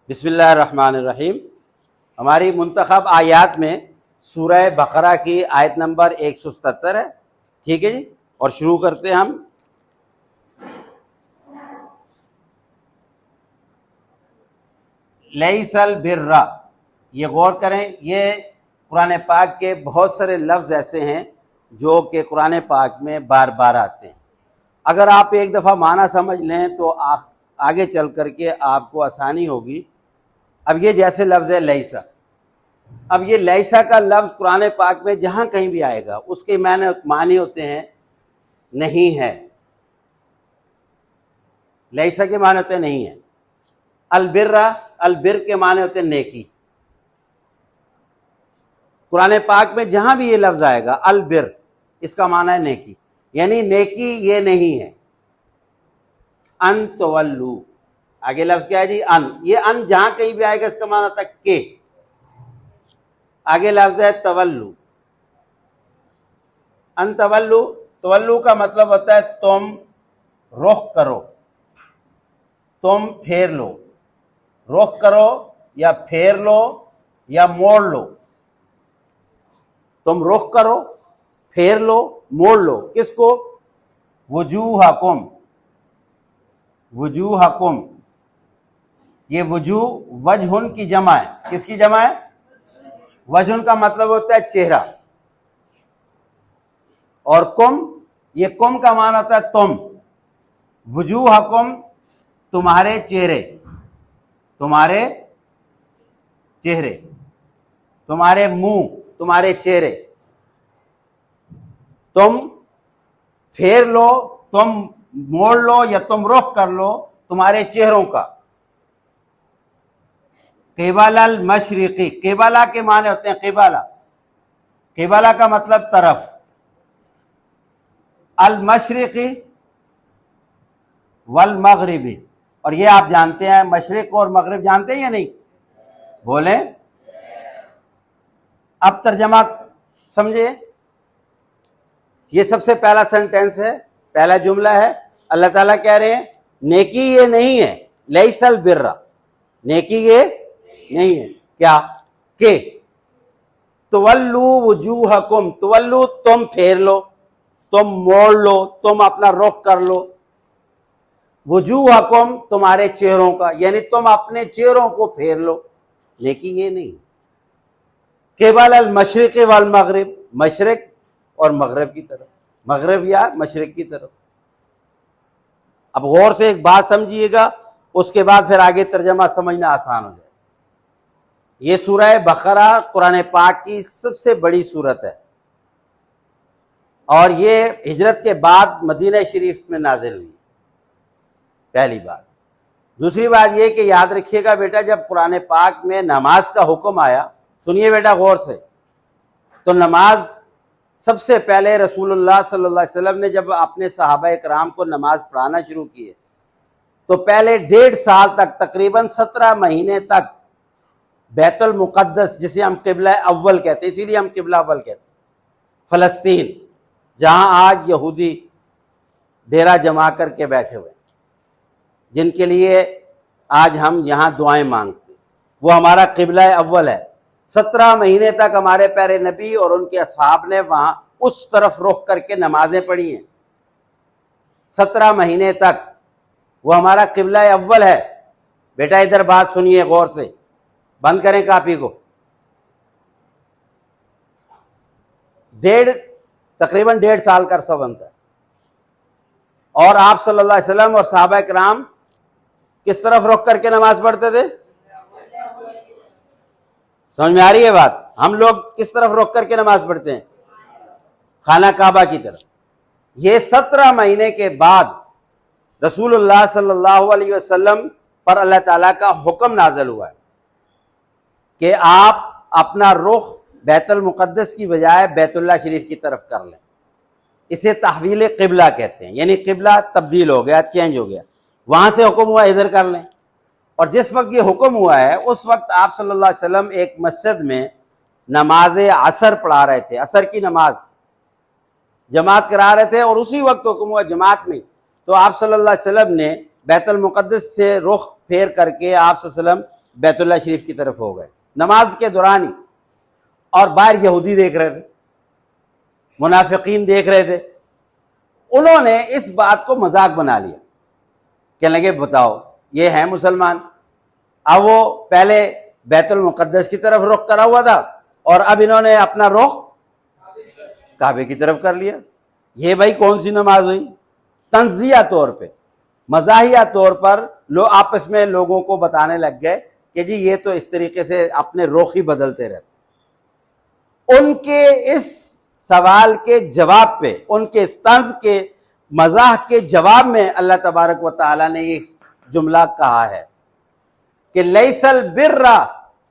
बिस्मिल्लाहिर्रहमानिर्रहीम। हमारी मुंतखब आयात में सूरह बकरा की आयत नंबर 177 है। ठीक है जी, और शुरू करते हैं हम। लैसल बिर्रा, ये गौर करें, ये कुरान पाक के बहुत सारे लफ्ज़ ऐसे हैं जो कि कुरान पाक में बार बार आते हैं। अगर आप एक दफ़ा माना समझ लें तो आगे चल कर के आपको आसानी होगी। अब ये जैसे लफ्ज़ है लैसा, अब ये लैसा का लफ्ज़ कुरान पाक में जहाँ कहीं भी आएगा उसके मानी होते हैं नहीं है। लैसा के माने होते हैं नहीं है। अलबिर्रा, अलबिर के माने होते हैं नेकी। कुरान पाक में जहां भी ये लफ्ज आएगा अलबिर, इसका माना है नेकी, यानी नेकी ये नहीं है। अन तवल्लू, आगे लफ्ज क्या है जी? अन। ये अन जहां कहीं भी आएगा इसका माना होता है के। आगे लफ्ज है तवल्लू, अन तवल्लू। तवल्लू का मतलब होता है तुम रुख करो, तुम फेर लो। रुख करो या फेर लो या मोड़ लो। तुम रुख करो, फेर लो, मोड़ लो। किसको? वजूहकुम, वजूहकुम। ये वजूह वजहुन की जमा है। किसकी जमा है? वजहुन का मतलब होता है चेहरा, और कुम, ये कुम का मान होता है तुम। वजूहकुम, तुम्हारे चेहरे, तुम्हारे चेहरे, तुम्हारे मुंह, तुम्हारे चेहरे। तुम फेर लो, तुम मोड़ लो या तुम रुख कर लो तुम्हारे चेहरों का। क़िबल अल मशरिक़ी, क़िबला के माने होते हैं क़िबला। क़िबला का मतलब तरफ। अल मशरिक़ी वल मगरिबी, और ये आप जानते हैं, मशरिक और मगरिब जानते हैं या नहीं? बोले। अब तर्जमा समझे। ये सबसे पहला सेंटेंस है, पहला जुमला है। अल्लाह ताला कह रहे हैं नेकी ये नहीं है, लैसल बिर्रा, नेकी ये नहीं है। क्या? के तुवल्लू वजूहकुम, तुवल्लू तुम फेर लो, तुम मोड़ लो, तुम अपना रुख कर लो। वजूहकुम, तुम्हारे चेहरों का, यानी तुम अपने चेहरों को फेर लो। लेकिन ये नहीं। क़िबल अल मशरिक़ वल मगरिब, मशरिक और मगरिब की तरफ, मगरिब या मशरिक की तरफ। अब गौर से एक बात समझिएगा, उसके बाद फिर आगे तर्जमा समझना आसान हो जाए। ये सूरह बकरा कुरान पाक की सबसे बड़ी सूरत है, और ये हिजरत के बाद मदीना शरीफ में नाजिल हुई, पहली बात। दूसरी बात यह कि याद रखिएगा बेटा, जब कुरान पाक में नमाज का हुक्म आया, सुनिए बेटा गौर से, तो नमाज सबसे पहले रसूलुल्लाह सल्लल्लाहु अलैहि वसल्लम ने जब अपने सहाबा कराम को नमाज पढ़ाना शुरू किए, तो पहले 1.5 साल तक, तकरीबन 17 महीने तक बैतुल मुक़द्दस, जिसे हम किबला अव्वल कहते हैं, इसीलिए हम किबला अव्वल कहते हैं, फ़लस्तीन, जहां आज यहूदी डेरा जमा करके बैठे हुए, जिनके लिए आज हम यहाँ दुआएं मांगते, वो हमारा किबला अव्वल है। 17 महीने तक हमारे प्यारे नबी और उनके असहाब ने वहां उस तरफ रुख करके नमाजें पढ़ी हैं। 17 महीने तक वो हमारा किबला अव्वल है। बेटा इधर बात सुनिए गौर से, बंद करें कापी को। तकरीबन 1.5 साल का अरसा बनता है, और आप सल्लल्लाहु अलैहि वसल्लम और सहाबा किराम किस तरफ रुख करके नमाज पढ़ते थे? समझ में आ रही है बात? हम लोग किस तरफ रुख करके नमाज पढ़ते हैं? खाना काबा की तरफ। ये 17 महीने के बाद रसूलुल्लाह सल्लल्लाहु अलैहि वसल्लम पर अल्लाह ताला का हुक्म नाज़िल हुआ है कि आप अपना रुख बैतुल मुक़द्दस की बजाय बैतुल्लाह शरीफ की तरफ कर लें। इसे तहवील क़िबला कहते हैं, यानी क़िबला तब्दील हो गया, चेंज हो गया। वहां से हुक्म हुआ इधर कर लें। और जिस वक्त ये हुक्म हुआ है, उस वक्त आप सल्लल्लाहु अलैहि वसल्लम एक मस्जिद में नमाज असर पढ़ा रहे थे, असर की नमाज जमात करा रहे थे, और उसी वक्त हुक्म हुआ जमात में। तो आप सल्लल्लाहु अलैहि वसल्लम ने बैतुल मुक़द्दस से रुख फेर करके आप सल्लल्लाहु अलैहि वसल्लम बैतुल्लाह शरीफ की तरफ हो गए नमाज के दौरान ही, और बाहर यहूदी देख रहे थे, मुनाफिकीन देख रहे थे। उन्होंने इस बात को मजाक बना लिया, कहने लगे बताओ ये है मुसलमान, अब वो पहले बैतुल मुकद्दस की तरफ रुख करा हुआ था और अब इन्होंने अपना रुख काबे की तरफ कर लिया। ये भाई कौन सी नमाज हुई? तंजिया तौर पे, मजाहिया तौर पर लोग आपस में लोगों को बताने लग गए कि जी ये तो इस तरीके से अपने रुख ही बदलते रहते। उनके इस सवाल के जवाब पे, उनके इस तंज के मजाक के जवाब में अल्लाह तबारक व तआला ने ये जुमला कहा है कि लैसल बिर्रा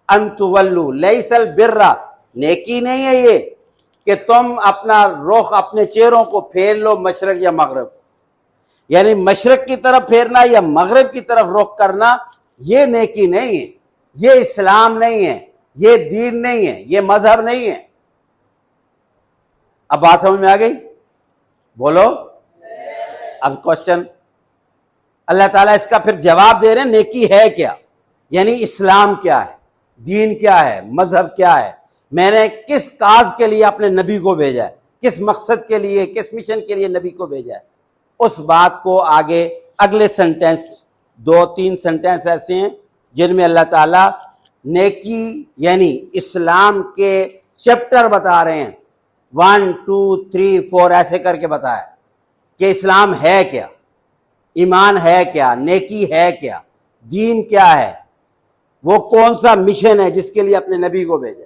अन तुवल्लू, लैसल बिर्रा, नेकी नहीं है ये कि तुम अपना रुख, अपने चेहरों को फेर लो मशरक या मगरब, यानी मशरक की तरफ फेरना या मगरब की तरफ रुख करना, ये नेकी नहीं है, ये इस्लाम नहीं है, ये दीन नहीं है, ये मजहब नहीं है। अब बात समझ में आ गई? बोलो। अब क्वेश्चन अल्लाह ताला इसका फिर जवाब दे रहे हैं, नेकी है क्या, यानी इस्लाम क्या है, दीन क्या है, मजहब क्या है, मैंने किस काज के लिए अपने नबी को भेजा है, किस मकसद के लिए, किस मिशन के लिए नबी को भेजा है। उस बात को आगे अगले सेंटेंस, 2-3 सेंटेंस ऐसे हैं जिनमें अल्लाह ताला नेकी यानी इस्लाम के चैप्टर बता रहे हैं, 1 2 3 4 ऐसे करके बताया कि इस्लाम है क्या, ईमान है क्या, नेकी है क्या, दीन क्या है, वो कौन सा मिशन है जिसके लिए अपने नबी को भेजा।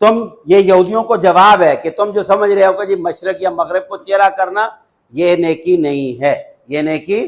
तुम, ये यहूदियों को जवाब है कि तुम जो समझ रहे हो कि जी मशरक या मगरब को चेहरा करना ये नेकी नहीं है, ये नेकी